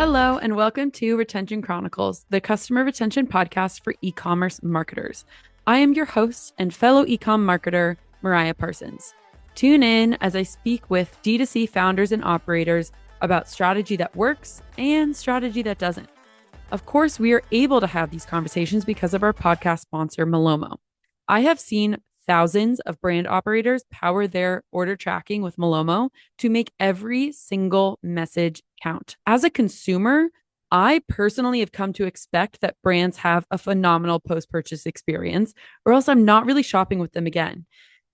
Hello, and welcome to Retention Chronicles, the customer retention podcast for e-commerce marketers. I am your host and fellow e-com marketer, Mariah Parsons. Tune in as I speak with D2C founders and operators about strategy that works and strategy that doesn't. Of course, we are able to have these conversations because of our podcast sponsor, Malomo. I have seen thousands of brand operators power their order tracking with Malomo to make every single message count. As a consumer, I personally have come to expect that brands have a phenomenal post-purchase experience, or else I'm not really shopping with them again.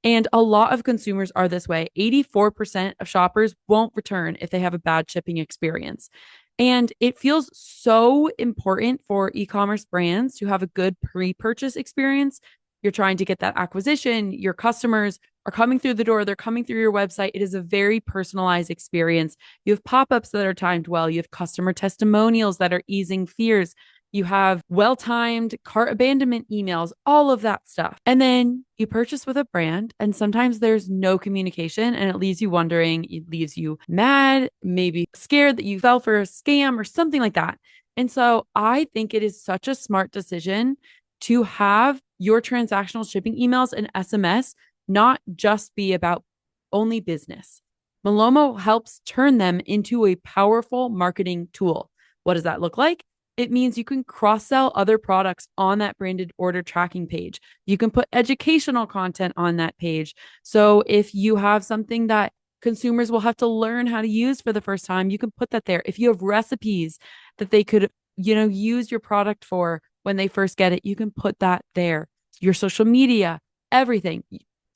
And a lot of consumers are this way. 84% of shoppers won't return if they have a bad shipping experience. And it feels so important for e-commerce brands to have a good pre-purchase experience. You're trying to get that acquisition. Your customers are coming through the door. They're coming through your website. It is a very personalized experience. You have pop-ups that are timed well. You have customer testimonials that are easing fears. You have well-timed cart abandonment emails, all of that stuff. And then you purchase with a brand, and sometimes there's no communication, and it leaves you wondering, it leaves you mad, maybe scared that you fell for a scam or something like that. And so I think it is such a smart decision to have your transactional shipping emails and SMS not just be about only business. Malomo helps turn them into a powerful marketing tool. What does that look like? It means you can cross-sell other products on that branded order tracking page. You can put educational content on that page. So if you have something that consumers will have to learn how to use for the first time, you can put that there. If you have recipes that they could, use your product for when they first get it, you can put that there. Your social media, everything,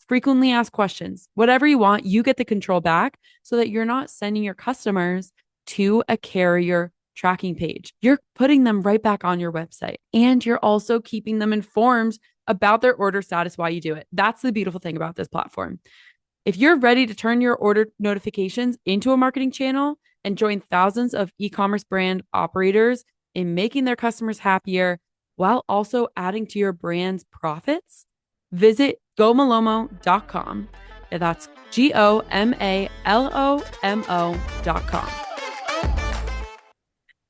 frequently asked questions, whatever you want, you get the control back so that you're not sending your customers to a carrier tracking page. You're putting them right back on your website, and you're also keeping them informed about their order status while you do it. That's the beautiful thing about this platform. If you're ready to turn your order notifications into a marketing channel and join thousands of e-commerce brand operators in making their customers happier while also adding to your brand's profits, visit gomalomo.com. That's GOMALOMO.com.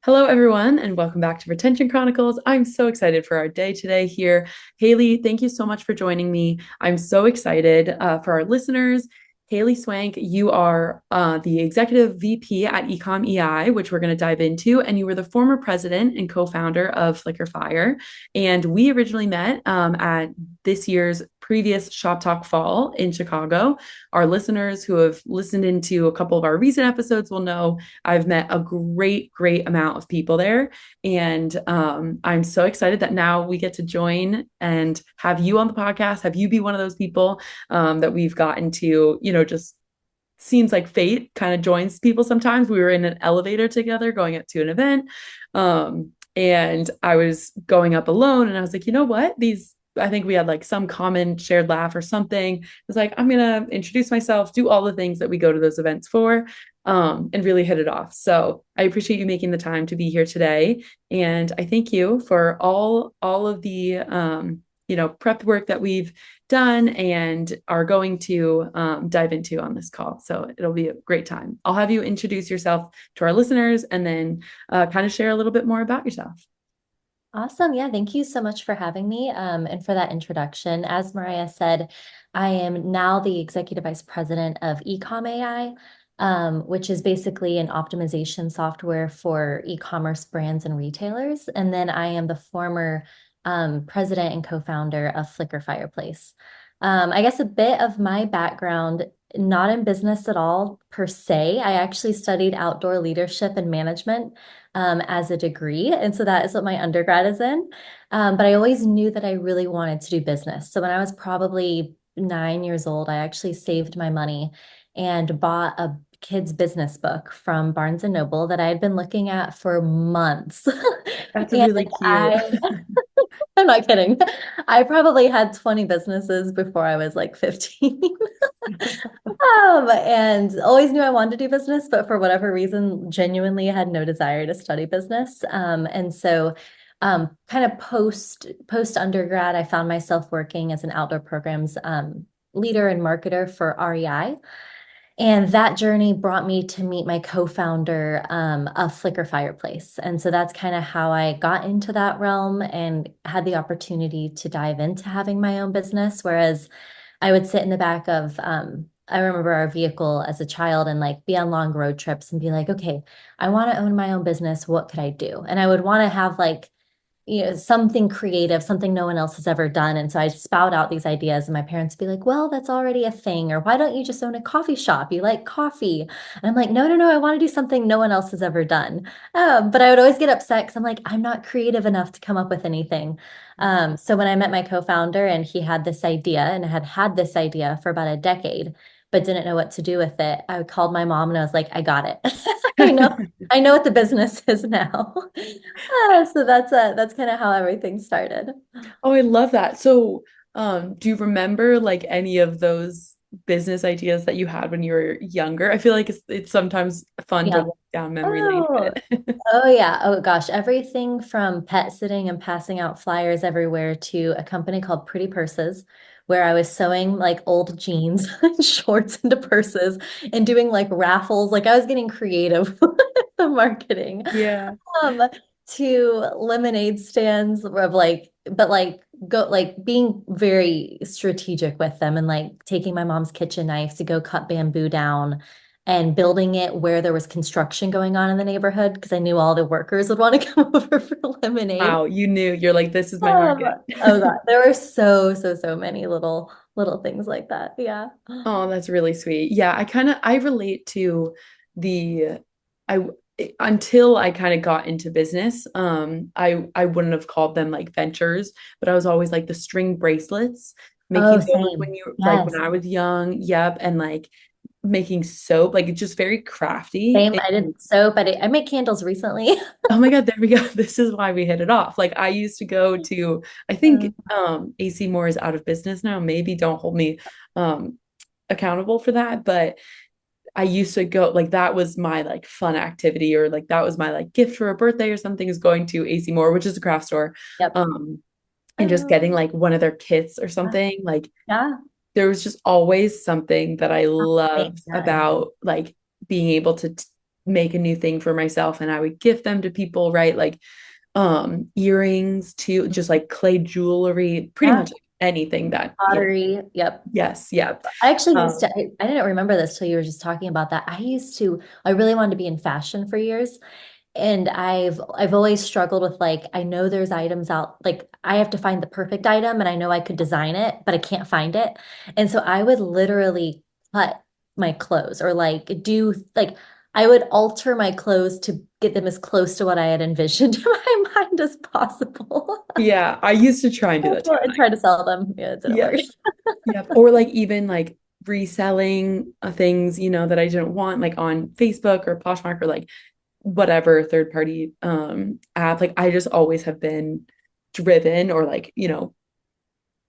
Hello, everyone, and welcome back to Retention Chronicles. I'm so excited for our day today here. Haley, thank you so much for joining me. I'm so excited for our listeners. Haley Swank, you are the executive VP at Ecom AI, which we're going to dive into, and you were the former president and co-founder of Flikr Fire. And we originally met at this year's previous Shop Talk Fall in Chicago. Our listeners who have listened into a couple of our recent episodes will know I've met a great amount of people there. And I'm so excited that now we get to join and have you on the podcast, have you be one of those people that we've gotten to, just seems like fate kind of joins people sometimes. We were in an elevator together going up to an event. And I was going up alone, and I was like, you know what? I think we had like some common shared laugh or something. It was like, I'm going to introduce myself, do all the things that we go to those events for, and really hit it off. So I appreciate you making the time to be here today. And I thank you for all of the, prep work that we've done and are going to dive into on this call. So it'll be a great time. I'll have you introduce yourself to our listeners and then kind of share a little bit more about yourself. Awesome. Yeah, thank you so much for having me and for that introduction. As Mariah said, I am now the Executive Vice President of Ecom AI, which is basically an optimization software for e-commerce brands and retailers. And then I am the former president and co-founder of Flikr Fireplace. I guess a bit of my background, not in business at all per se. I actually studied outdoor leadership and management as a degree. And so that is what my undergrad is in. But I always knew that I really wanted to do business. So when I was probably 9 years old, I actually saved my money and bought a kid's business book from Barnes and Noble that I had been looking at for months. That's And really cute. I'm not kidding. I probably had 20 businesses before I was like 15. And always knew I wanted to do business, but for whatever reason, genuinely had no desire to study business. And so kind of post undergrad, I found myself working as an outdoor programs leader and marketer for REI. And that journey brought me to meet my co-founder of Flikr Fireplace. And so that's kind of how I got into that realm and had the opportunity to dive into having my own business. Whereas I would sit in the back of, I remember our vehicle as a child and like be on long road trips and be like, okay, I want to own my own business. What could I do? And I would want to have like, something creative, something no one else has ever done. And so I spout out these ideas, and my parents would be like, well, that's already a thing. Or why don't you just own a coffee shop? You like coffee. And I'm like, no, no, no, I want to do something no one else has ever done. But I would always get upset because I'm like, I'm not creative enough to come up with anything. So when I met my co-founder and he had this idea and had had this idea for about a decade, but didn't know what to do with it, I called my mom and I was like, I got it. I know, I know what the business is now. So that's kind of how everything started. Oh, I love that. So, do you remember like any of those business ideas that you had when you were younger? I feel like it's sometimes fun to Yeah. walk down memory lane a Oh, bit. oh yeah. Oh gosh. Everything from pet sitting and passing out flyers everywhere to a company called Pretty Purses, where I was sewing like old jeans and shorts into purses and doing like raffles. Like I was getting creative with the marketing. Yeah. Um, to lemonade stands of like, but like go like being very strategic with them and like taking my mom's kitchen knife to go cut bamboo down and building it where there was construction going on in the neighborhood because I knew all the workers would want to come over for lemonade. Wow, you knew you're like, this is my Um, market. oh God, there were so many little things like that. Yeah. Oh, that's really sweet. Yeah, I relate to the I until I kind of got into business, I wouldn't have called them like ventures, but I was always like the string bracelets, Oh, making those when same. you like when Yes. I was young. Yep, and like making soap, like it's just very crafty. Same. I did soap. I made candles recently. Oh my God, there we go. This is why we hit it off. Like I used to go to, I think AC Moore is out of business now. Maybe don't hold me um accountable for that, but I used to go like that was my like fun activity or like that was my like gift for a birthday or something is going to AC Moore, which is a craft store. Yep. And just Oh, getting like one of their kits or something. Like yeah. there was just always something that I Same. loved Yes. about like being able to make a new thing for myself and I would gift them to people, right? Like earrings to just like clay jewelry, pretty Yeah. much anything that, yeah, Pottery. Yep. yes, yeah. I actually used Um, to, I didn't remember this till you were just talking about that. I really wanted to be in fashion for years. And I've always struggled with like, I know there's items out, like I have to find the perfect item and I know I could design it, but I can't find it. And so I would literally cut my clothes or like do like I would alter my clothes to get them as close to what I had envisioned in my mind as possible. yeah, I used to try and do that too. And try to sell them. Yeah, it didn't Yeah. work. Yep. Or like even like reselling things, that I didn't want like on Facebook or Poshmark or like whatever third party app. Like I just always have been driven or like,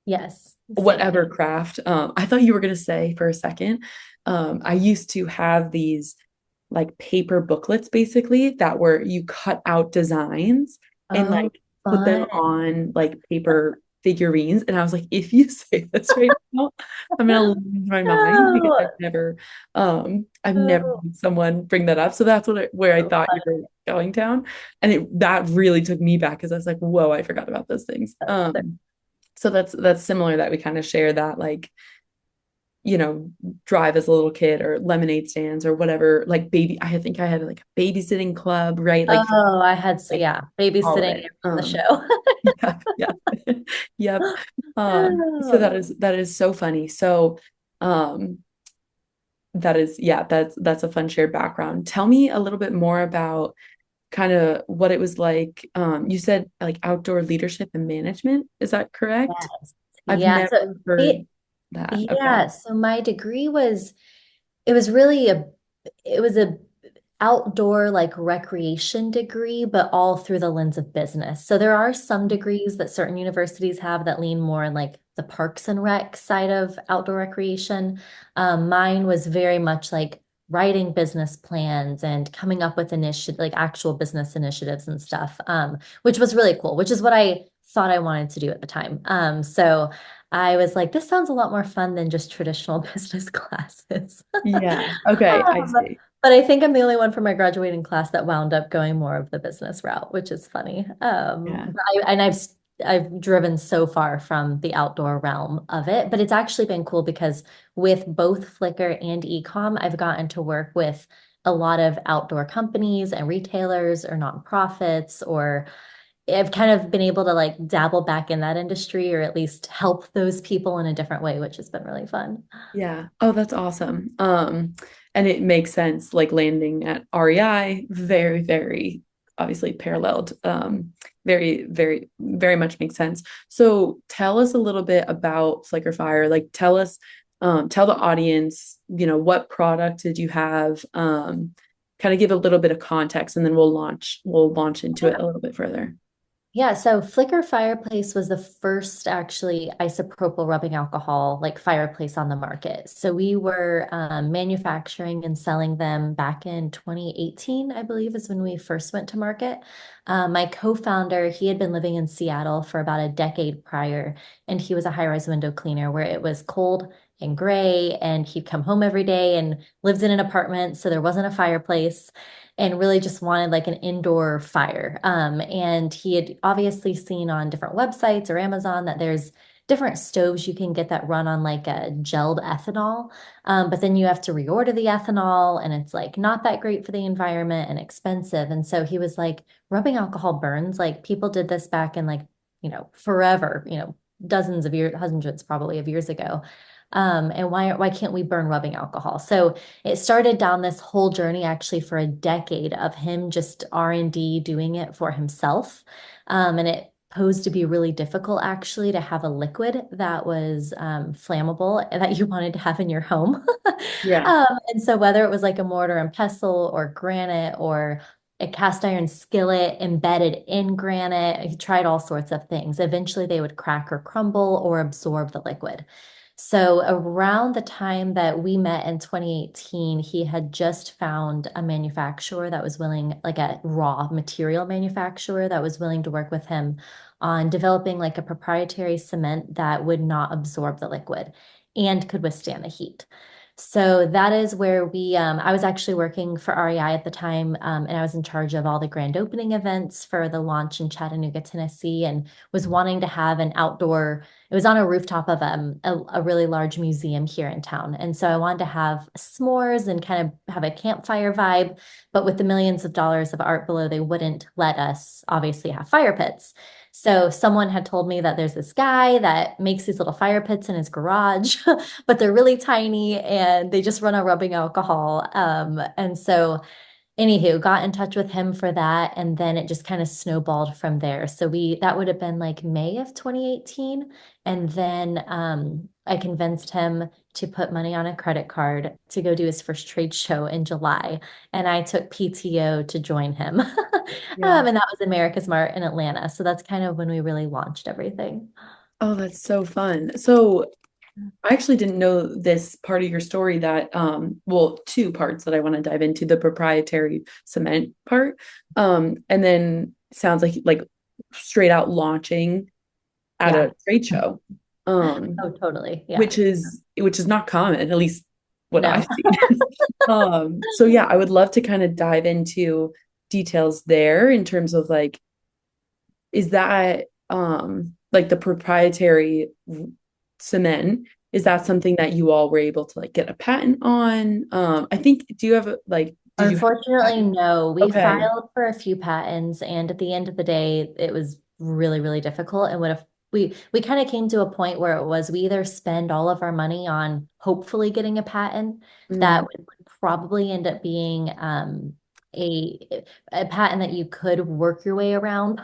Yes, same. whatever craft. I thought you were gonna say for a second. I used to have these like paper booklets basically that were you cut out designs and Oh, like put them fun. on like paper figurines. And I was like, if you say this right now, I'm gonna lose my mind because No. I've never Oh, had someone bring that up. So that's where I so thought fun. you were going down. And that really took me back because I was like, whoa, I forgot about those things. So that's similar that we kind of share that like you know, drive as a little kid or lemonade stands or whatever, like I think I had like a babysitting club, right? Like for Oh, I had so like yeah, all of babysitting it. on the show. Yeah, yeah. Yep. So that Oh, is so funny. So um that is yeah, that's a fun shared background. Tell me a little bit more about kind of what it was like. You said like outdoor leadership and management. Is that correct? yes. I've Yeah. So never heard it that. Okay. yeah, so my degree was it was really it was a outdoor like recreation degree, but all through the lens of business. So there are some degrees that certain universities have that lean more in like the parks and rec side of outdoor recreation. Mine was very much like writing business plans and coming up with initiative, like actual business initiatives and stuff, which was really cool, which is what I thought I wanted to do at the time. So I was like, this sounds a lot more fun than just traditional business classes. Yeah. Okay, I Um, see. but I think I'm the only one from my graduating class that wound up going more of the business route, which is funny. Yeah. And I've driven so far from the outdoor realm of it, but it's actually been cool because with both Flikr and Ecom, I've gotten to work with a lot of outdoor companies and retailers or nonprofits, or I've kind of been able to like dabble back in that industry or at least help those people in a different way, which has been really fun. Yeah. Oh, that's awesome. And it makes sense, like landing at REI, very, very obviously paralleled. Very, very, very much makes sense. So tell us a little bit about Flikr Fire. Like tell the audience, what product did you have? Kind of give a little bit of context and then we'll launch into it a little bit further. Yeah, so Flikr Fireplace was the first actually isopropyl rubbing alcohol like fireplace on the market. So we were manufacturing and selling them back in 2018, I believe, is when we first went to market. My co-founder, he had been living in Seattle for about a decade prior, and he was a high-rise window cleaner where it was cold and gray, and he'd come home every day and lived in an apartment, so there wasn't a fireplace and really just wanted like an indoor fire. And he had obviously seen on different websites or Amazon that there's different stoves you can get that run on like a gelled ethanol. But then you have to reorder the ethanol and it's like not that great for the environment and expensive. And so he was like, rubbing alcohol burns. Like people did this back in like, forever, dozens of years, hundreds probably of years ago. And why can't we burn rubbing alcohol? So it started down this whole journey actually for a decade of him just R&D doing it for himself. And it posed to be really difficult actually to have a liquid that was flammable and that you wanted to have in your home. Yeah. And so whether it was like a mortar and pestle or granite or a cast iron skillet embedded in granite, he tried all sorts of things. Eventually they would crack or crumble or absorb the liquid. So around the time that we met in 2018, he had just found a manufacturer that was willing, like a raw material manufacturer that was willing to work with him on developing like a proprietary cement that would not absorb the liquid and could withstand the heat. So that is where I was actually working for REI at the time, and I was in charge of all the grand opening events for the launch in Chattanooga, Tennessee, and was wanting to have an outdoor, it was on a rooftop of a really large museum here in town. And so I wanted to have s'mores and kind of have a campfire vibe, but with the millions of dollars of art below, they wouldn't let us obviously have fire pits. So someone had told me that there's this guy that makes these little fire pits in his garage, but they're really tiny and they just run on rubbing alcohol. And so anywho, got in touch with him for that, and then it just kind of snowballed from there. So that would have been like May of 2018. And then I convinced him to put money on a credit card to go do his first trade show in July. And I took PTO to join him. Yeah. And that was America's Mart in Atlanta. So that's kind of when we really launched everything. Oh, that's so fun. So I actually didn't know this part of your story that well, two parts that I want to dive into, the proprietary cement part. And then sounds like straight out launching at Yeah. a trade show. Oh, totally. Yeah. Which is not common, at least what No. I've seen. So yeah, I would love to kind of dive into details there in terms of like, is that like the proprietary cement, is that something that you all were able to like get a patent on? I think, do you have like, did you have a Unfortunately, patent? no. We Okay. filed for a few patents, and at the end of the day, it was really, really difficult. And what if we kind of came to a point where it was we either spend all of our money on hopefully getting a patent that Mm, would probably end up being a a patent that you could work your way around,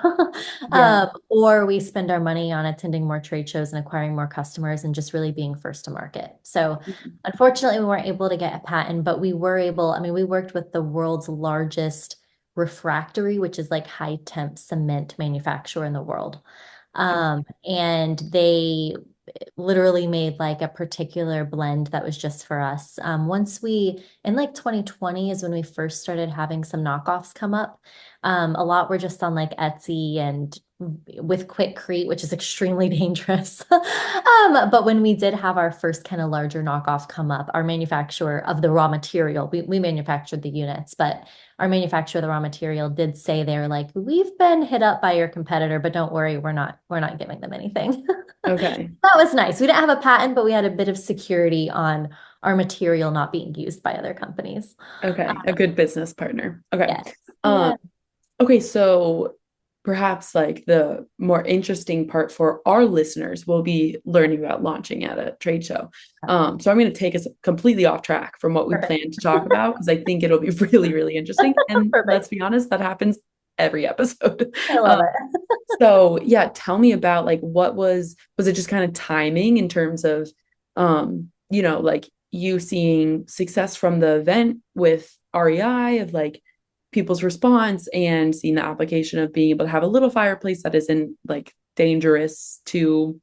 yeah. or we spend our money on attending more trade shows and acquiring more customers and just really being first to market. So unfortunately, we weren't able to get a patent, but we were able, I mean, we worked with the world's largest refractory, which is like high temp cement manufacturer in the world. And they literally made like a particular blend that was just for us. Once we, in like 2020 is when we first started having some knockoffs come up. A lot were just on like Etsy and with Quickcrete, which is extremely dangerous. But when we did have our first kind of larger knockoff come up, our manufacturer of the raw material, we manufactured the units, but our manufacturer of the raw material did say they were like, we've been hit up by your competitor, but don't worry, we're not giving them anything. Okay. That was nice. We didn't have a patent, but we had a bit of security on our material not being used by other companies. Okay. A good business partner. Okay. Yes. Um, Yeah. okay, so perhaps like the more interesting part for our listeners will be learning about launching at a trade show. So I'm going to take us completely off track from what we Perfect. plan to talk about because I think it'll be really, really interesting. And let's Perfect. be honest, that happens every episode. I love it. So yeah, tell me about like what was it just kind of timing in terms of like you seeing success from the event with REI of like people's response and seeing the application of being able to have a little fireplace that isn't like dangerous to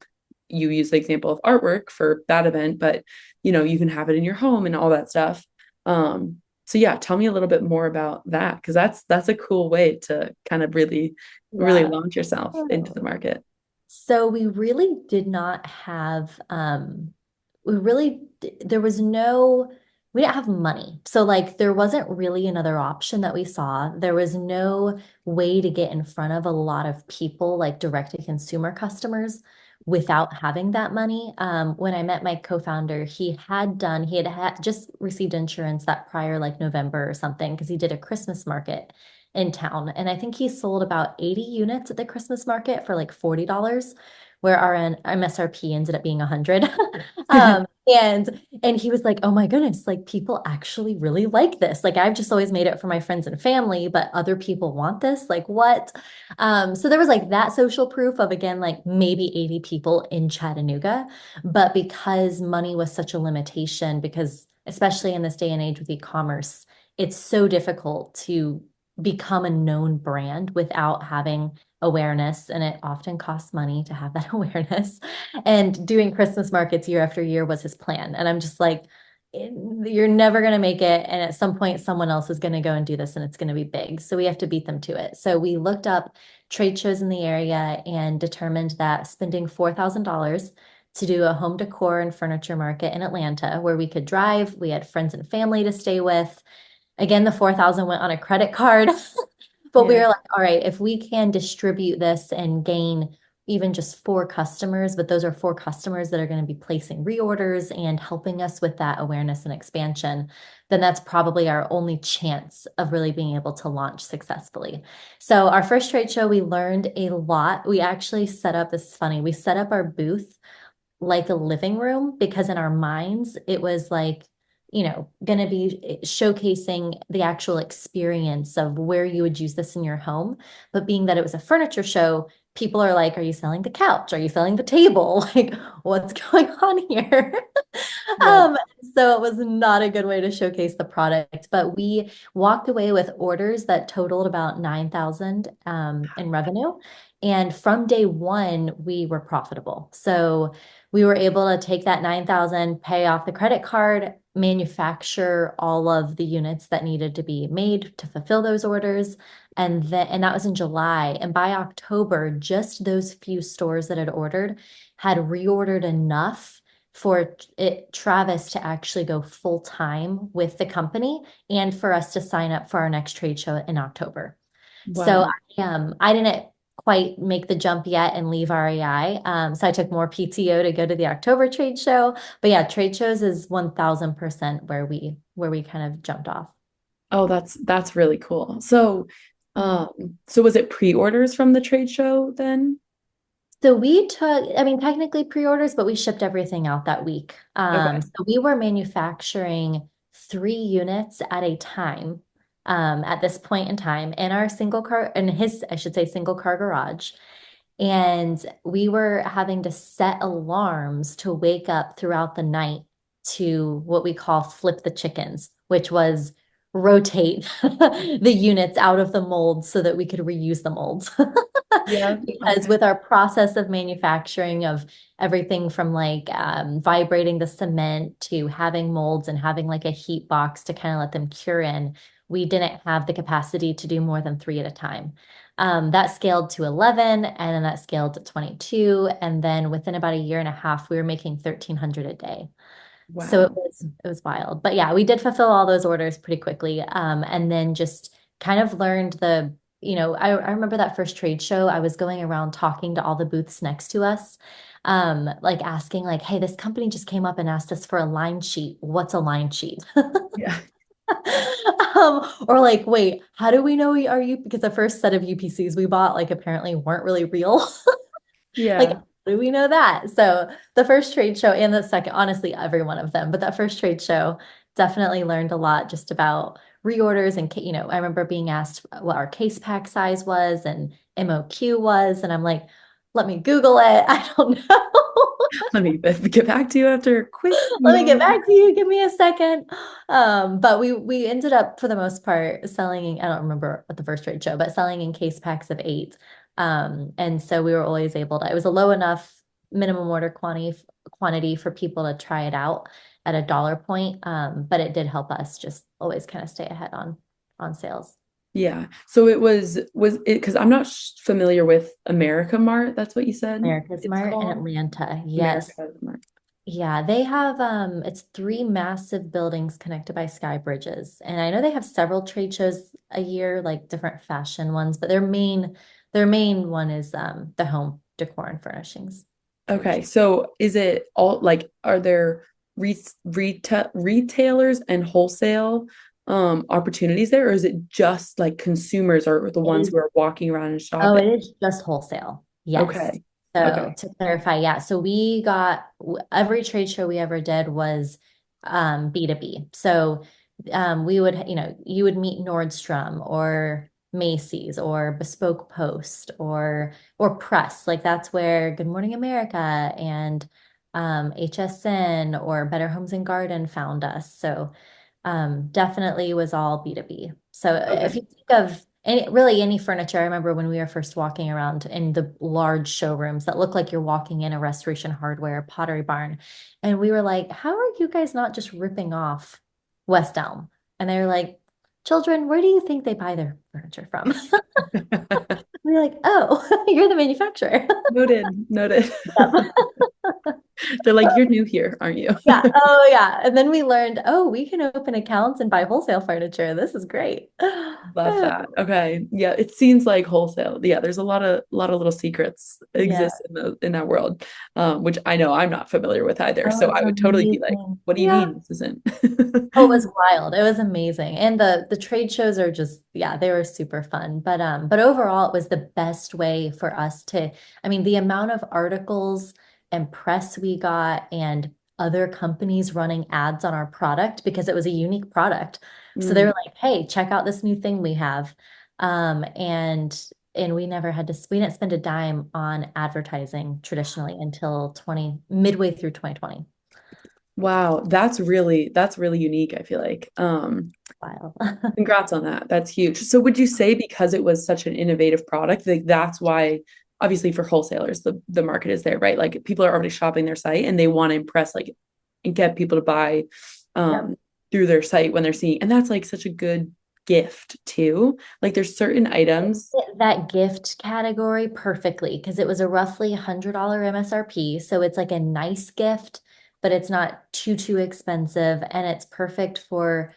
you use the example of artwork for that event, but you can have it in your home and all that stuff. So yeah, tell me a little bit more about that because that's a cool way to kind of really Yeah. launch yourself into the market. So we really did not have, there was no, we didn't have money. So like there wasn't really another option that we saw. There was no way to get in front of a lot of people, like direct to consumer customers without having that money. When I met my co-founder, he had just received insurance that prior like November or something, because he did a Christmas market in town. And I think he sold about 80 units at the Christmas market for like $40, where our MSRP ended up being 100. And he was like, "Oh my goodness, like people actually really like this. Like I've just always made it for my friends and family, but other people want this. Like what?" So there was like that social proof of again, like maybe 80 people in Chattanooga. But because money was such a limitation, because especially in this day and age with e-commerce, it's so difficult to become a known brand without having awareness, and it often costs money to have that awareness. And doing Christmas markets year after year was his plan. And I'm just like, you're never going to make it. And at some point, someone else is going to go and do this and it's going to be big. So we have to beat them to it. So we looked up trade shows in the area and determined that spending $4,000 to do a home decor and furniture market in Atlanta, where we could drive, we had friends and family to stay with. Again, the 4,000 went on a credit card. But we Yeah. were like, all right, if we can distribute this and gain even just 4 customers, but those are 4 customers that are going to be placing reorders and helping us with that awareness and expansion, then that's probably our only chance of really being able to launch successfully. So our first trade show, we learned a lot. We actually set up, this is funny, we set up our booth like a living room, because in our minds, it was like, going to be showcasing the actual experience of where you would use this in your home. But being that it was a furniture show, people are like, are you selling the couch? Are you selling the table? Like, what's going on here? Yeah. Um, so it was not a good way to showcase the product, but we walked away with orders that totaled about 9,000 in revenue. And from day one, we were profitable. So we were able to take that 9,000, pay off the credit card, manufacture all of the units that needed to be made to fulfill those orders. And that was in July. And by October, just those few stores that had ordered had reordered enough for Travis to actually go full time with the company and for us to sign up for our next trade show in October. So Wow. I didn't quite make the jump yet and leave REI. So I took more PTO to go to the October trade show. But yeah, trade shows is 1000% where we kind of jumped off. Oh, that's really cool. So was it pre-orders from the trade show then? So we took, I mean, technically pre-orders, but we shipped everything out that week. Okay. So we were manufacturing 3 units at a time, at this point in time in our single car, in his, I should say, single car garage. And we were having to set alarms to wake up throughout the night to what we call flip the chickens, which was rotate the units out of the molds so that we could reuse the molds. Yeah. Because Okay. with our process of manufacturing of everything from like vibrating the cement to having molds and having like a heat box to kind of let them cure in, we didn't have the capacity to do more than 3 at a time. That scaled to 11, and then that scaled to 22. And then within about a year and a half, we were making 1,300 a day. So Wow. it was wild. But yeah, we did fulfill all those orders pretty quickly. And then just kind of learned I remember that first trade show, I was going around talking to all the booths next to us, like asking like, hey, this company just came up and asked us for a line sheet. What's a line sheet? Yeah. Or like, wait, how do we know we are you? Because the first set of UPCs we bought, like apparently weren't really real. Like, Yeah. how do we know that? So the first trade show and the second, honestly, every one of them, but that first trade show definitely learned a lot just about reorders and, I remember being asked what our case pack size was and MOQ was, and I'm like, let me Google it. I don't know. Let me get back to you after a quick Let me get moment. back to you. Give me a second. But we ended up for the most part selling, I don't remember at the first trade show, but selling in case packs of 8. And so we were always able to, it was a low enough minimum order quantity for people to try it out at a dollar point. But it did help us just always kind of stay ahead on sales. Yeah. So was it because I'm not familiar with America Mart. That's what you said America's it's Mart in called? Atlanta. America Yes. Mart. Yeah, they have it's 3 massive buildings connected by sky bridges. And I know they have several trade shows a year, like different fashion ones, but their main one is the home decor and furnishings trade Okay. show. So is it all like are there retailers and wholesale opportunities there, or is it just like consumers are the It ones is, who are walking around and oh, shopping? it is just wholesale. Yes. Okay. So Okay. to clarify, yeah. So we got every trade show we ever did was B2B. So we would, you would meet Nordstrom or Macy's or Bespoke Post or Press. Like that's where Good Morning America and HSN or Better Homes and Garden found us. So definitely was all B2B. So if Okay. you think of really any furniture, I remember when we were first walking around in the large showrooms that look like you're walking in a Restoration Hardware, Pottery Barn. And we were like, how are you guys not just ripping off West Elm? And they were like, children, where do you think they buy their furniture from? We were like, oh, you're the manufacturer. Noted. Noted. Yep. They're like, you're new here, aren't you? Yeah. Oh, yeah. And then we learned, oh, we can open accounts and buy wholesale furniture. This is great. Love that. Okay. Yeah, it seems like wholesale. Yeah, there's a lot of little secrets Yeah. exist in that world, which I know I'm not familiar with either. Oh, So it's I would totally be like, amazing. what do you Yeah. mean this isn't? Oh, it was wild. It was amazing. And the trade shows are just, yeah, they were super fun. But overall it was the best way for us to, I mean, the amount of articles and press we got and other companies running ads on our product because it was a unique product. So they Mm, were like, hey, check out this new thing we have. And we never had to, we didn't spend a dime on advertising traditionally until midway through 2020. wow, that's really unique, I feel like. Wow. Congrats on that. That's huge. So would you say because it was such an innovative product, like that's why obviously for wholesalers the market is there, right? Like people are already shopping their site and they want to impress like and get people to buy Yep. through their site when they're seeing and that's like such a good gift too. Like there's certain items. Fit that gift category perfectly because it was a roughly $100 MSRP. So it's like a nice gift, but it's not too expensive. And it's perfect for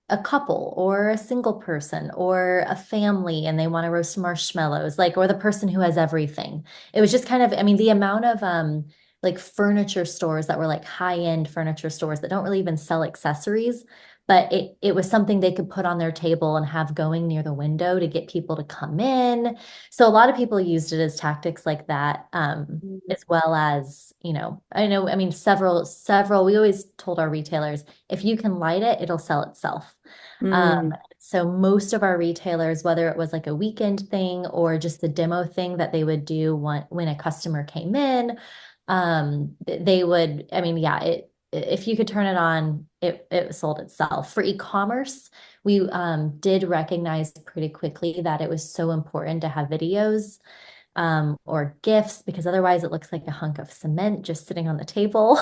a couple or a single person or a family and they want to roast marshmallows, like, or the person who has everything. It was just kind of, I mean, the amount of like furniture stores that were like high-end furniture stores that don't really even sell accessories, but it was something they could put on their table and have going near the window to get people to come in. So a lot of people used it as tactics like that, as well as, I mean, several, we always told our retailers, if you can light it, it'll sell itself. Um, Mm, so most of our retailers, whether it was like a weekend thing or just a demo thing that they would do when a customer came in, they would, I mean, yeah, if you could turn it on, it sold itself. For e-commerce, we did recognize pretty quickly that it was so important to have videos or gifts, because otherwise it looks like a hunk of cement just sitting on the table.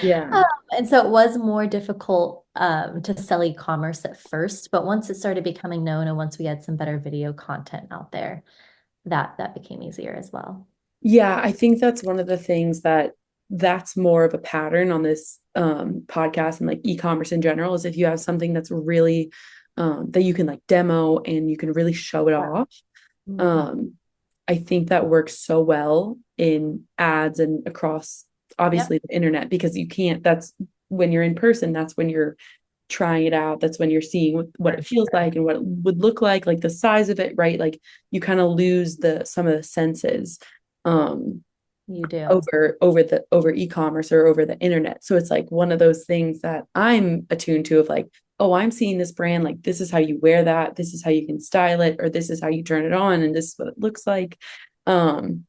Yeah. Um, and so it was more difficult to sell e-commerce at first, but once it started becoming known and once we had some better video content out there, that became easier as well. Yeah, I think that's one of the things that's more of a pattern on this podcast and like e-commerce in general is if you have something that's really that you can like demo and you can really show it Yeah. off. Mhm. Um, I think that works so well in ads and across Yep. obviously the internet because you can't, that's when you're in person, that's when you're trying it out. That's when you're seeing what For it feels sure. like and what it would look like the size of it, right? Like you kind of lose the some of the senses um You do. over e-commerce or over the internet. So it's like one of those things that I'm attuned to of like, oh, I'm seeing this brand, like this is how you wear that, this is how you can style it, or this is how you turn it on, and this is what it looks like. Um,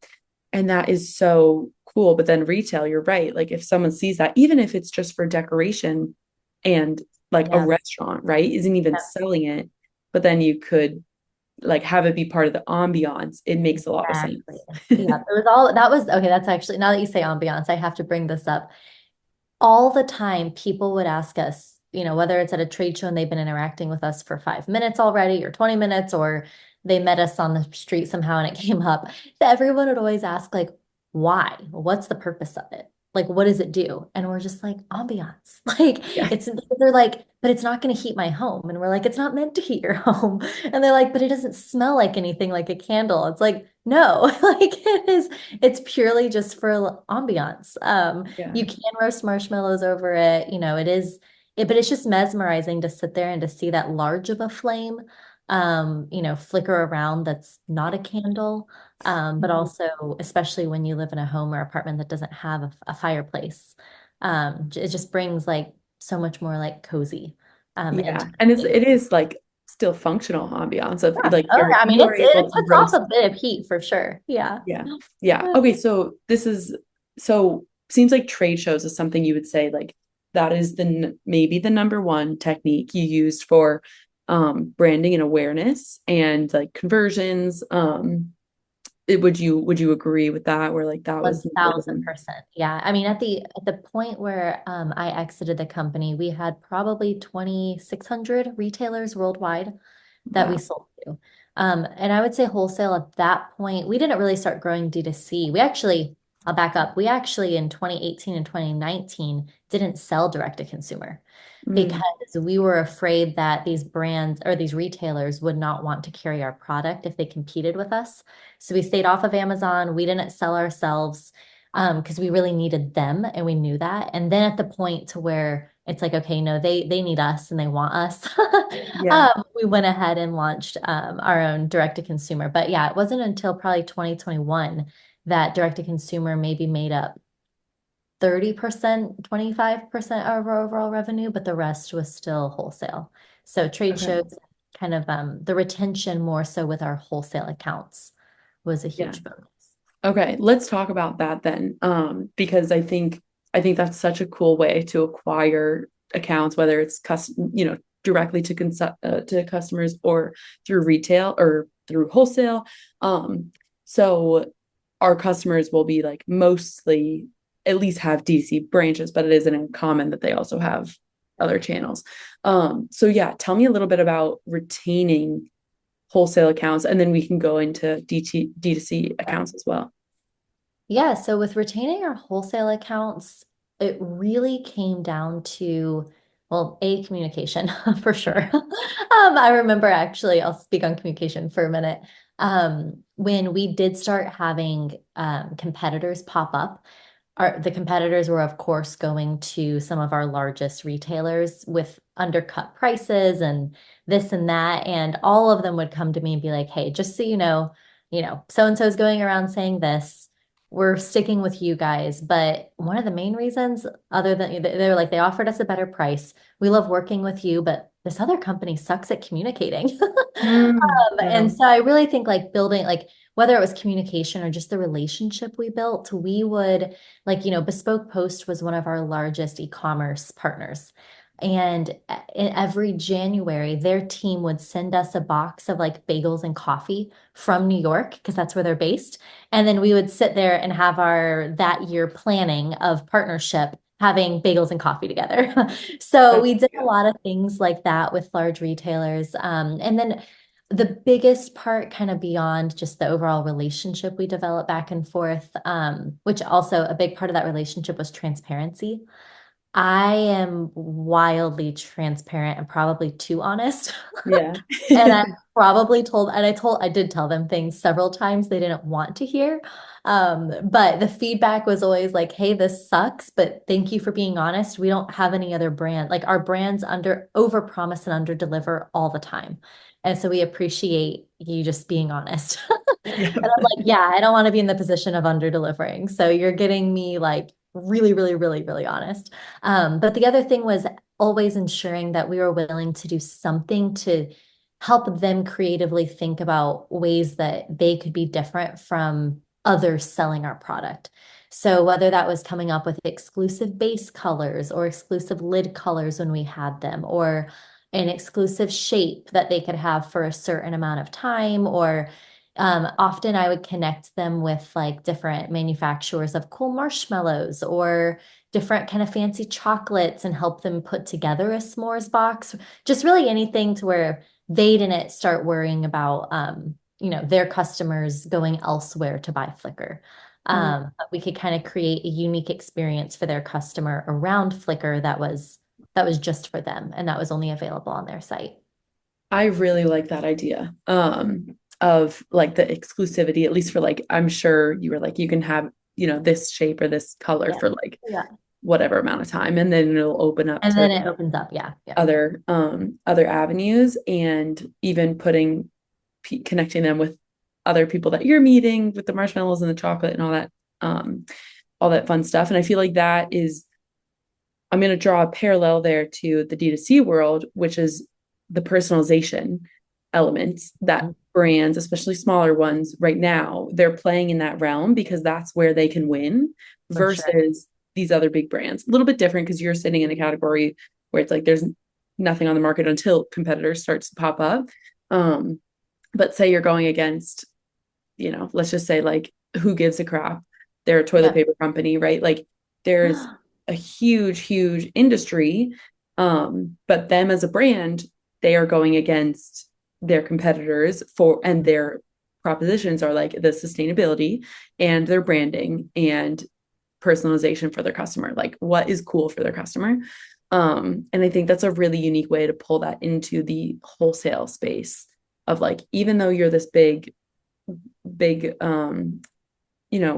and that is so cool. But then retail, you're right. Like if someone sees that, even if it's just for decoration and like a Yeah. restaurant, right, isn't even Yep. selling it, but then you could like have it be part of the ambiance, it makes a lot of sense. Exactly. Yeah. It was all that was okay. That's actually, now that you say ambiance, I have to bring this up. All the time, people would ask us, whether it's at a trade show and they've been interacting with us for 5 minutes already or 20 minutes, or they met us on the street somehow and it came up, everyone would always ask, like, why? What's the purpose of it? Like, what does it do? And we're just like, ambiance. Like, Yeah. they're like, but it's not going to heat my home. And we're like, it's not meant to heat your home. And they're like, but it doesn't smell like anything like a candle. It's like, no, like it's purely just for ambiance. Yeah. You can roast marshmallows over it. But it's just mesmerizing to sit there and to see that large of a flame, flicker around that's not a candle. But Mhm. also, especially when you live in a home or apartment that doesn't have a fireplace, it just brings like so much more like cozy, Yeah. into the And space. it is like still functional ambiance of Yeah. like Oh, yeah. I mean, you are able it to puts off roast. a bit of heat for sure. Yeah. Yeah. Yeah. Okay. So this is so seems like trade shows is something you would say like that is maybe the number one technique you used for branding and awareness and like conversions. Would you agree with that? Where like that was number one? 1000%. Yeah. I mean, at the point where I exited the company, we had probably 2,600 retailers worldwide that we Wow. sold to. And I would say wholesale at that point, we didn't really start growing D2C. I'll back up. We actually in 2018 and 2019 didn't sell direct to consumer Mm, because we were afraid that these brands or these retailers would not want to carry our product if they competed with us. So we stayed off of Amazon. We didn't sell ourselves because we really needed them and we knew that. And then at the point to where it's like, okay, no, they need us and they want us. yeah. We went ahead and launched our own direct to consumer. But yeah, it wasn't until probably 2021 that direct to consumer maybe made up 30%, 25% of our overall revenue, but the rest was still wholesale. So trade Okay. shows, kind of the retention more so with our wholesale accounts was a Yeah. huge focus. Okay, let's talk about that then. Because I think that's such a cool way to acquire accounts, whether it's directly to customers or through retail or through wholesale. So our customers will be like mostly at least have DC branches, but it isn't uncommon that they also have other channels. So yeah, tell me a little bit about retaining wholesale accounts, and then we can go into D2C accounts as well. Yeah, so with retaining our wholesale accounts, it really came down to, well, communication for sure. I remember actually, I'll speak on communication for a minute. When we did start having competitors pop up, the competitors were, of course, going to some of our largest retailers with undercut prices and this and that. And all of them would come to me and be like, hey, just so so and so is going around saying this. We're sticking with you guys. But one of the main reasons, other than they're like, they offered us a better price. We love working with you, but this other company sucks at communicating. And Wow. so I really think like building, like whether it was communication or just the relationship we built, we would like, Bespoke Post was one of our largest e-commerce partners. And every January, their team would send us a box of like bagels and coffee from New York, because that's where they're based. And then we would sit there and have our that year planning of partnership, having bagels and coffee together. So we did a lot of things like that with large retailers. And then the biggest part, kind of beyond just the overall relationship we developed back and forth, which also a big part of that relationship was transparency. I am wildly transparent and probably too honest. Yeah. And I probably told, and I did tell them things several times they didn't want to hear. But the feedback was always like, hey, this sucks, but thank you for being honest. We don't have any other brand. Like our brands over promise and under deliver all the time. And so we appreciate you just being honest. Yeah. And I'm like, yeah, I don't want to be in the position of under delivering. So you're getting me like really, really, really, really honest. But the other thing was always ensuring that we were willing to do something to help them creatively think about ways that they could be different from others selling our product. So whether that was coming up with exclusive base colors or exclusive lid colors when we had them, or an exclusive shape that they could have for a certain amount of time, or often I would connect them with like different manufacturers of cool marshmallows or different kind of fancy chocolates and help them put together a s'mores box. Just really anything to where they didn't start worrying about, their customers going elsewhere to buy Flikr. But we could kind of create a unique experience for their customer around Flikr that was just for them and that was only available on their site. I really like that idea of like the exclusivity, at least for like, I'm sure you were like, you can have, this shape or this color Yeah. for like Yeah. whatever amount of time, and then it'll open up And to then it opens up. Yeah. Yeah. other avenues, and even connecting them with other people that you're meeting with the marshmallows and the chocolate and all that fun stuff. And I feel like I'm going to draw a parallel there to the D2C world, which is the personalization elements that Mhm. brands, especially smaller ones right now, they're playing in that realm because that's where they can win For sure. versus these other big brands. A little bit different because you're sitting in a category where it's like there's nothing on the market until competitors starts to pop up. But say you're going against, let's just say like who gives a crap? They're a toilet Yeah. paper company, right? Like there's a huge, huge industry. But them as a brand, they are going against their competitors and their propositions are like the sustainability and their branding and personalization for their customer, like what is cool for their customer. And I think that's a really unique way to pull that into the wholesale space of like, even though you're this big,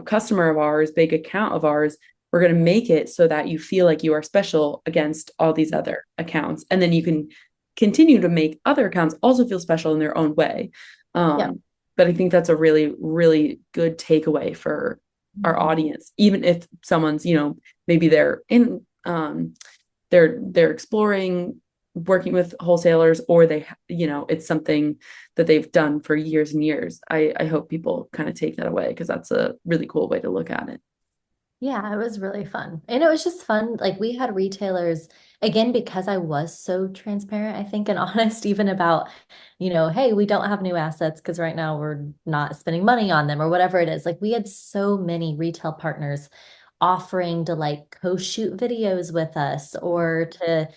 customer of ours, big account of ours, we're going to make it so that you feel like you are special against all these other accounts. And then you can continue to make other accounts also feel special in their own way. Yeah. But I think that's a really, really good takeaway for our audience, even if someone's, maybe they're exploring working with wholesalers, or it's something that they've done for years and years. I hope people kind of take that away because that's a really cool way to look at it. Yeah, it was really fun. And it was just fun. Like we had retailers, again, because I was so transparent, I think, and honest, even about, hey, we don't have new assets because right now we're not spending money on them or whatever it is. Like we had so many retail partners offering to like co-shoot videos with us or to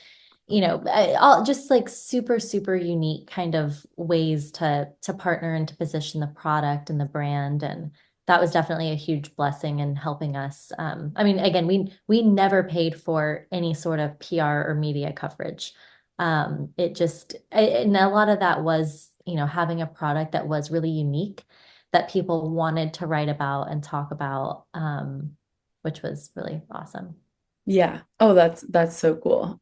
all just like super, super unique kind of ways to partner and to position the product and the brand. And that was definitely a huge blessing in helping us. I mean, again, we never paid for any sort of PR or media coverage. And a lot of that was, having a product that was really unique that people wanted to write about and talk about, which was really awesome. Yeah. Oh, that's so cool.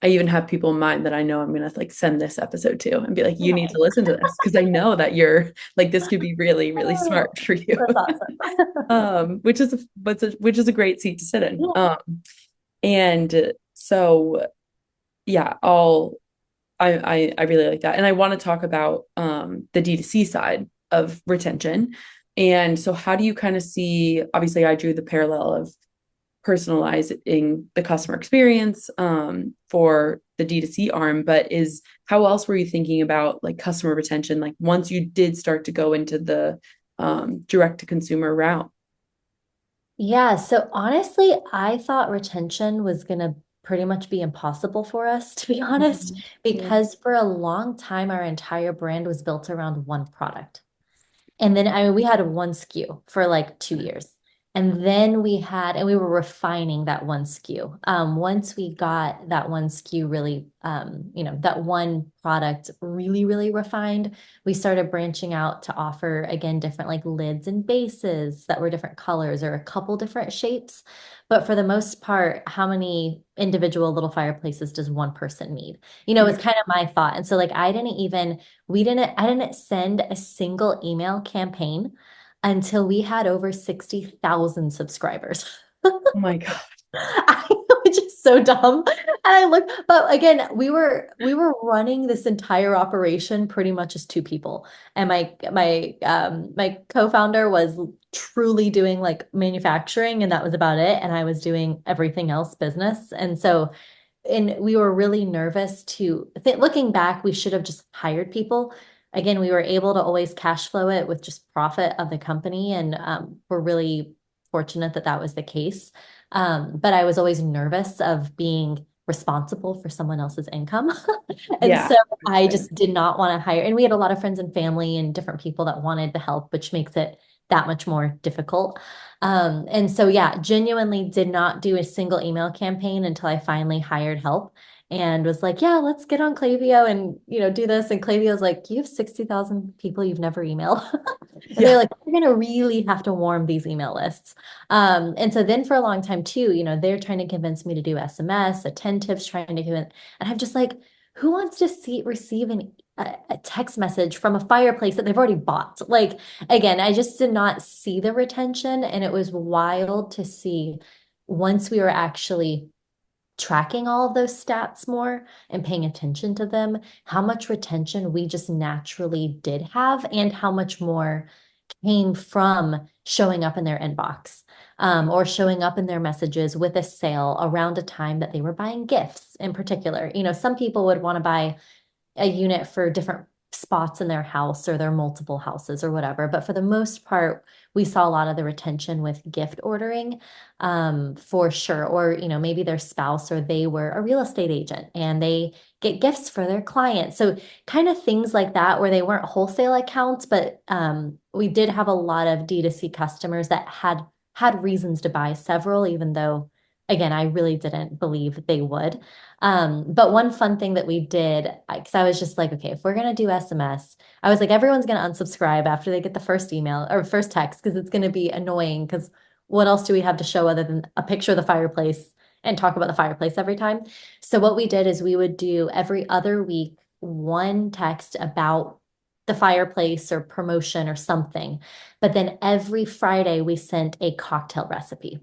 I even have people in mind that I know I'm gonna like send this episode to and be like, you need to listen to this because I know that you're like this could be really, really smart for you. That's awesome. Which is a great seat to sit in. Yeah. And so yeah, I really like that. And I want to talk about the D2C side of retention. And so how do you kind of see, obviously I drew the parallel of personalizing the customer experience for the D2C arm, but how else were you thinking about like customer retention, like once you did start to go into the direct to consumer route? Yeah, so honestly, I thought retention was going to pretty much be impossible for us, to be honest, Mhm. Yeah. because for a long time, our entire brand was built around one product. And then I mean, we had one SKU for like 2 years. And then and we were refining that one SKU. Once we got that one SKU really, that one product really, really refined, we started branching out to offer again different like lids and bases that were different colors or a couple different shapes. But for the most part, how many individual little fireplaces does one person need? It's kind of my thought. And so like I didn't send a single email campaign until we had over 60,000 subscribers. Oh my God. I know, which is so dumb. And I look, but again, we were running this entire operation pretty much as two people. And my co-founder was truly doing like manufacturing, and that was about it. And I was doing everything else business. And we were really nervous looking back, we should have just hired people. Again, we were able to always cash flow it with just profit of the company, and we're really fortunate that that was the case. But I was always nervous of being responsible for someone else's income. And Yeah. so I just did not want to hire. And we had a lot of friends and family and different people that wanted to help, which makes it that much more difficult. And so, yeah, genuinely did not do a single email campaign until I finally hired help and was like, yeah, let's get on Klaviyo and, do this. And Klaviyo's like, you have 60,000 people you've never emailed. And they're Yeah. like, we're going to really have to warm these email lists. And so then for a long time too, they're trying to convince me to do SMS, attentives, trying to convince, and I'm just like, who wants to receive a text message from a fireplace that they've already bought? Like, again, I just did not see the retention. And it was wild to see once we were actually tracking all of those stats more and paying attention to them, how much retention we just naturally did have and how much more came from showing up in their inbox, or showing up in their messages with a sale around a time that they were buying gifts in particular. Some people would want to buy a unit for different spots in their house or their multiple houses or whatever. But for the most part, we saw a lot of the retention with gift ordering, for sure. Or, maybe their spouse or they were a real estate agent and they get gifts for their clients. So kind of things like that where they weren't wholesale accounts, but we did have a lot of D2C customers that had reasons to buy several, even though, again, I really didn't believe they would. But one fun thing that we did, because I was just like, okay, if we're gonna do SMS, I was like, everyone's gonna unsubscribe after they get the first email or first text because it's gonna be annoying. Because what else do we have to show other than a picture of the fireplace and talk about the fireplace every time? So what we did is we would do every other week one text about the fireplace or promotion or something. But then every Friday we sent a cocktail recipe.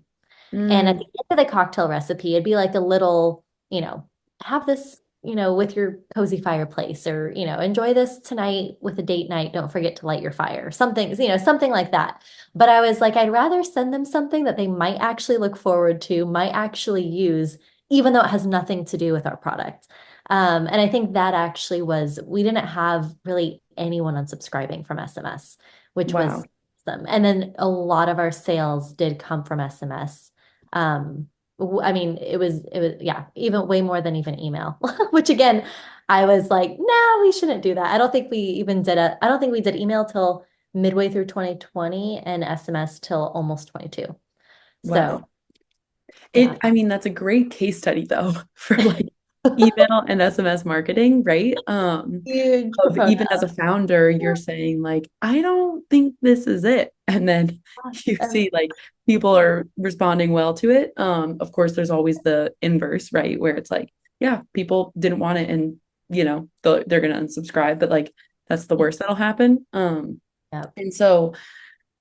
And at Mm, the end of the cocktail recipe, it'd be like a little, have this, with your cozy fireplace or, enjoy this tonight with a date night. Don't forget to light your fire. Something like that. But I was like, I'd rather send them something that they might actually look forward to, might actually use, even though it has nothing to do with our product. And I think that actually we didn't have really anyone unsubscribing from SMS, which was wow. awesome. And then a lot of our sales did come from SMS. Um, I mean, yeah, even way more than even email, which again, I was like, no, we shouldn't do that. I don't think we did email till midway through 2020 and SMS till almost 22. So Wow. yeah, I mean, that's a great case study though for like email and SMS marketing, right? huge Of proponent even as a founder, you're saying like, I don't think this is it. And then you of, see like people are responding well to it. Of course, there's always the inverse, right? Where it's like, yeah, people didn't want it and they're gonna unsubscribe, but like that's the worst that'll happen. yeah. And so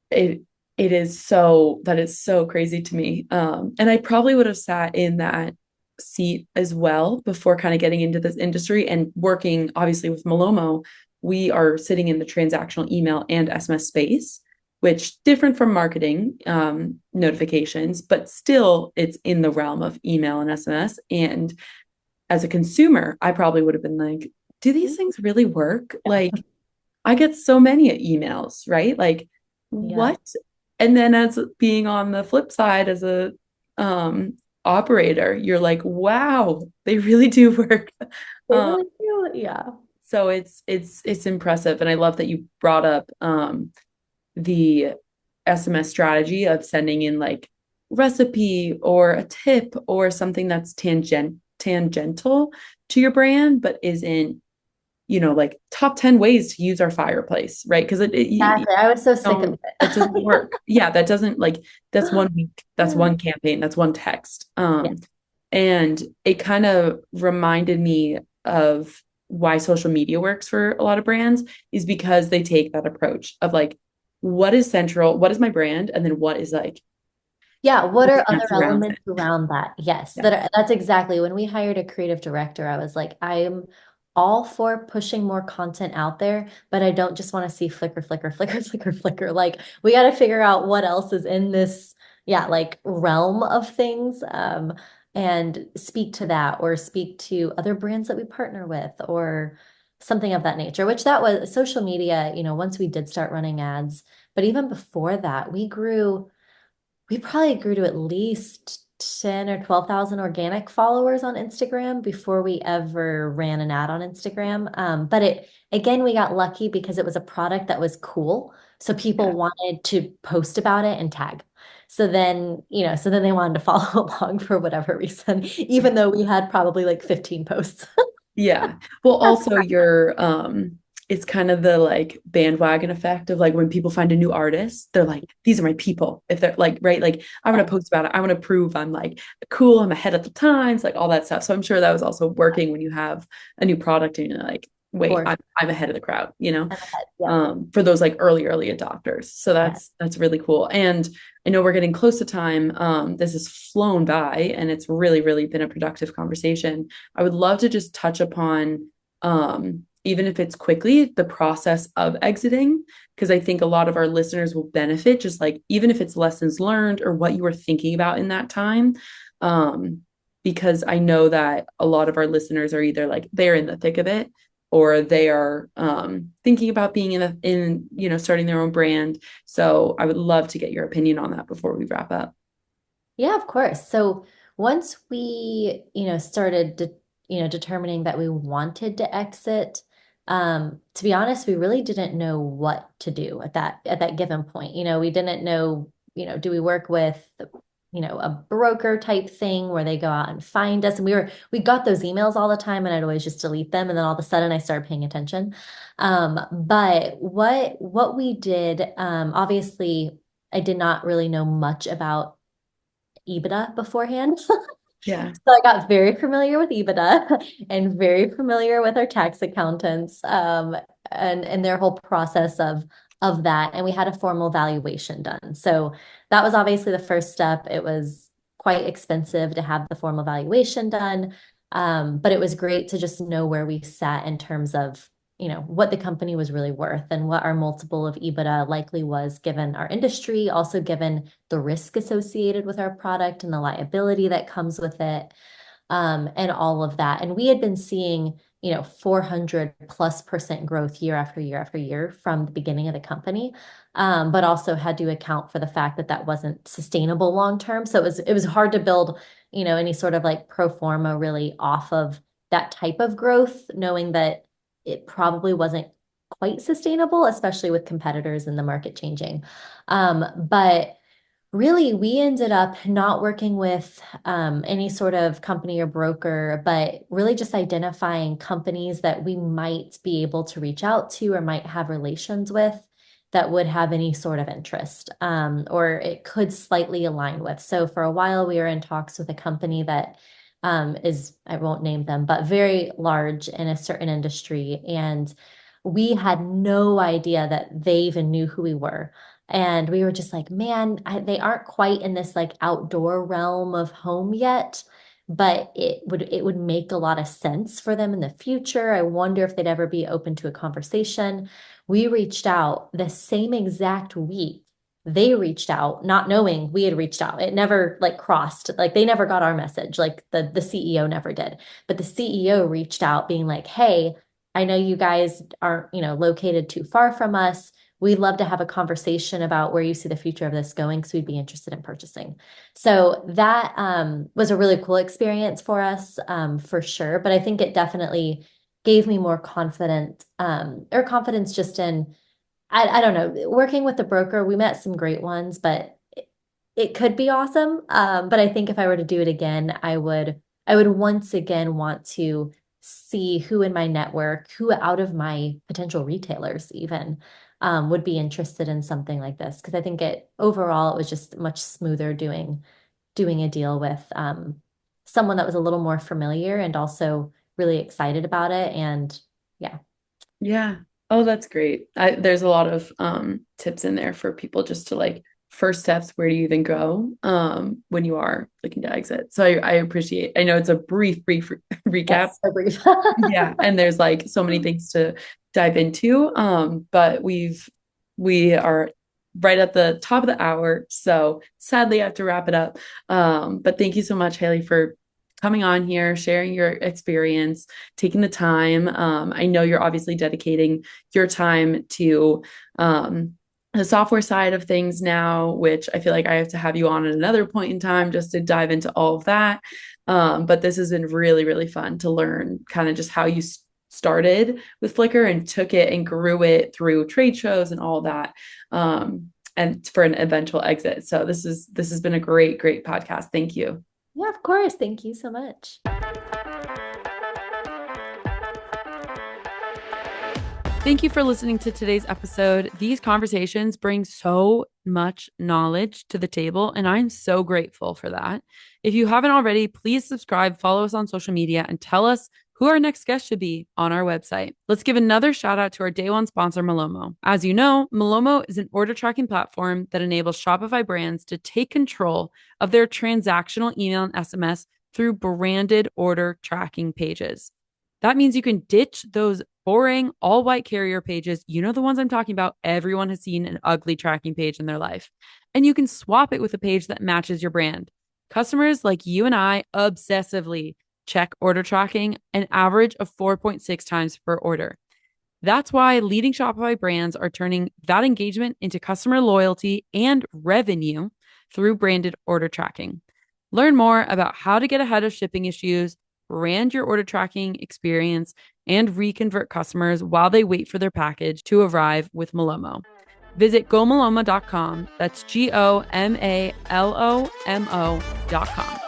it that is so crazy to me. And I probably would have sat in that seat as well before kind of getting into this industry and working obviously with Malomo. We are sitting in the transactional email and SMS space, which different from marketing notifications, but still it's in the realm of email and SMS. And as a consumer, I probably would have been like, do these things really work? Like, I get so many emails, right? Like, Yeah. what? And then as being on the flip side as a operator, you're like, wow, they really do work. They Um, really do. Yeah. so it's impressive. And I love that you brought up the SMS strategy of sending in like recipe or a tip or something that's tangential to your brand, but isn't, like top 10 ways to use our fireplace, right? Because Exactly. I was so sick of that it. doesn't work. Yeah, that doesn't like that's 1 week, that's one campaign, that's one text. Yeah. And it kind of reminded me of why social media works for a lot of brands is because they take that approach of like, what is central, what is my brand, and then what is like Yeah, what are other around elements it. around that? Yes, Yes. that's exactly when we hired a creative director, I was like, I'm all for pushing more content out there, but I don't just want to see flicker, flicker, flicker, flicker, flicker. Like we got to figure out what else is in this, yeah, like realm of things, and speak to that or speak to other brands that we partner with or something of that nature, which that was social media, once we did start running ads, but even before that, we probably grew to at least 10 or 12,000 organic followers on Instagram before we ever ran an ad on Instagram. But again, we got lucky because it was a product that was cool. So people Yeah. wanted to post about it and tag. So then they wanted to follow along for whatever reason, even though we had probably like 15 posts. Yeah. Well, also it's kind of the like bandwagon effect of like when people find a new artist, they're like, these are my people. If they're like, right, like I want to post about it. I want to prove I'm like cool, I'm ahead of the times, like all that stuff. So I'm sure that was also working when you have a new product and you're like, wait, For I'm ahead of the crowd, Yep. for those like early adopters. So Yeah. that's really cool. And I know we're getting close to time. This has flown by and it's really been a productive conversation. I would love to just touch upon, even if it's quickly, the process of exiting, because I think a lot of our listeners will benefit, just like even if it's lessons learned or what you were thinking about in that time. Because I know that a lot of our listeners are either like they're in the thick of it or they are thinking about being starting their own brand. So I would love to get your opinion on that before we wrap up. Yeah, of course. So once we, started determining that we wanted to exit, to be honest, we really didn't know what to do at that given point. We didn't know, do we work with, a broker type thing where they go out and find us? And we got those emails all the time and I'd always just delete them. And then all of a sudden I started paying attention. But what we did, obviously I did not really know much about EBITDA beforehand. Yeah. So I got very familiar with EBITDA and very familiar with our tax accountants, and their whole process of that. And we had a formal valuation done. So that was obviously the first step. It was quite expensive to have the formal valuation done. But it was great to just know where we sat in terms of, what the company was really worth and what our multiple of EBITDA likely was given our industry, also given the risk associated with our product and the liability that comes with it, and all of that. And we had been seeing, 400+% growth year after year after year from the beginning of the company, but also had to account for the fact that that wasn't sustainable long term. So it was hard to build, any sort of like pro forma really off of that type of growth, knowing that it probably wasn't quite sustainable, especially with competitors in the market changing. But really, we ended up not working with any sort of company or broker, but really just identifying companies that we might be able to reach out to or might have relations with that would have any sort of interest, or it could slightly align with. So for a while, we were in talks with a company that I won't name them, but very large in a certain industry. And we had no idea that they even knew who we were. And we were just like, man, they aren't quite in this like outdoor realm of home yet, but it would make a lot of sense for them in the future. I wonder if they'd ever be open to a conversation. We reached out the same exact week. they reached out, not knowing we had reached out. It never like crossed, like they never got our message, like the CEO never did. But the CEO reached out being like, hey, I know you guys aren't, located too far from us. We'd love to have a conversation about where you see the future of this going, because we'd be interested in purchasing. So that was a really cool experience for us, for sure. But I think it definitely gave me more confidence just in, I don't know, working with the broker. We met some great ones, but it could be awesome. But I think if I were to do it again, I would once again want to see who in my network, who out of my potential retailers even, would be interested in something like this. Because I think overall it was just much smoother doing a deal with someone that was a little more familiar and also really excited about it. And yeah. Yeah. Oh, that's great. There's a lot of tips in there for people just to like first steps, where do you even go when you are looking to exit. So I appreciate, I know it's a brief recap. Yes, so brief. Yeah. And there's like so many things to dive into. But we are right at the top of the hour. So sadly I have to wrap it up. But thank you so much, Haley, for coming on here, sharing your experience, taking the time. I know you're obviously dedicating your time to the software side of things now, which I feel like I have to have you on at another point in time just to dive into all of that. But this has been really, really fun to learn kind of just how you started with Flikr and took it and grew it through trade shows and all that. And for an eventual exit. So this has been a great, great podcast. Thank you. Yeah, of course. Thank you so much. Thank you for listening to today's episode. These conversations bring so much knowledge to the table, and I'm so grateful for that. If you haven't already, please subscribe, follow us on social media, and tell us who our next guest should be on our website. Let's give another shout out to our day one sponsor, Malomo. As you know, Malomo is an order tracking platform that enables Shopify brands to take control of their transactional email and SMS through branded order tracking pages. That means you can ditch those boring all white carrier pages. You know, the ones I'm talking about. Everyone has seen an ugly tracking page in their life. And you can swap it with a page that matches your brand. Customers like you and I obsessively check order tracking an average of 4.6 times per order. That's why leading Shopify brands are turning that engagement into customer loyalty and revenue through branded order tracking. Learn more about how to get ahead of shipping issues, brand your order tracking experience, and reconvert customers while they wait for their package to arrive with Malomo. Visit gomalomo.com. That's GOMALOMO.com.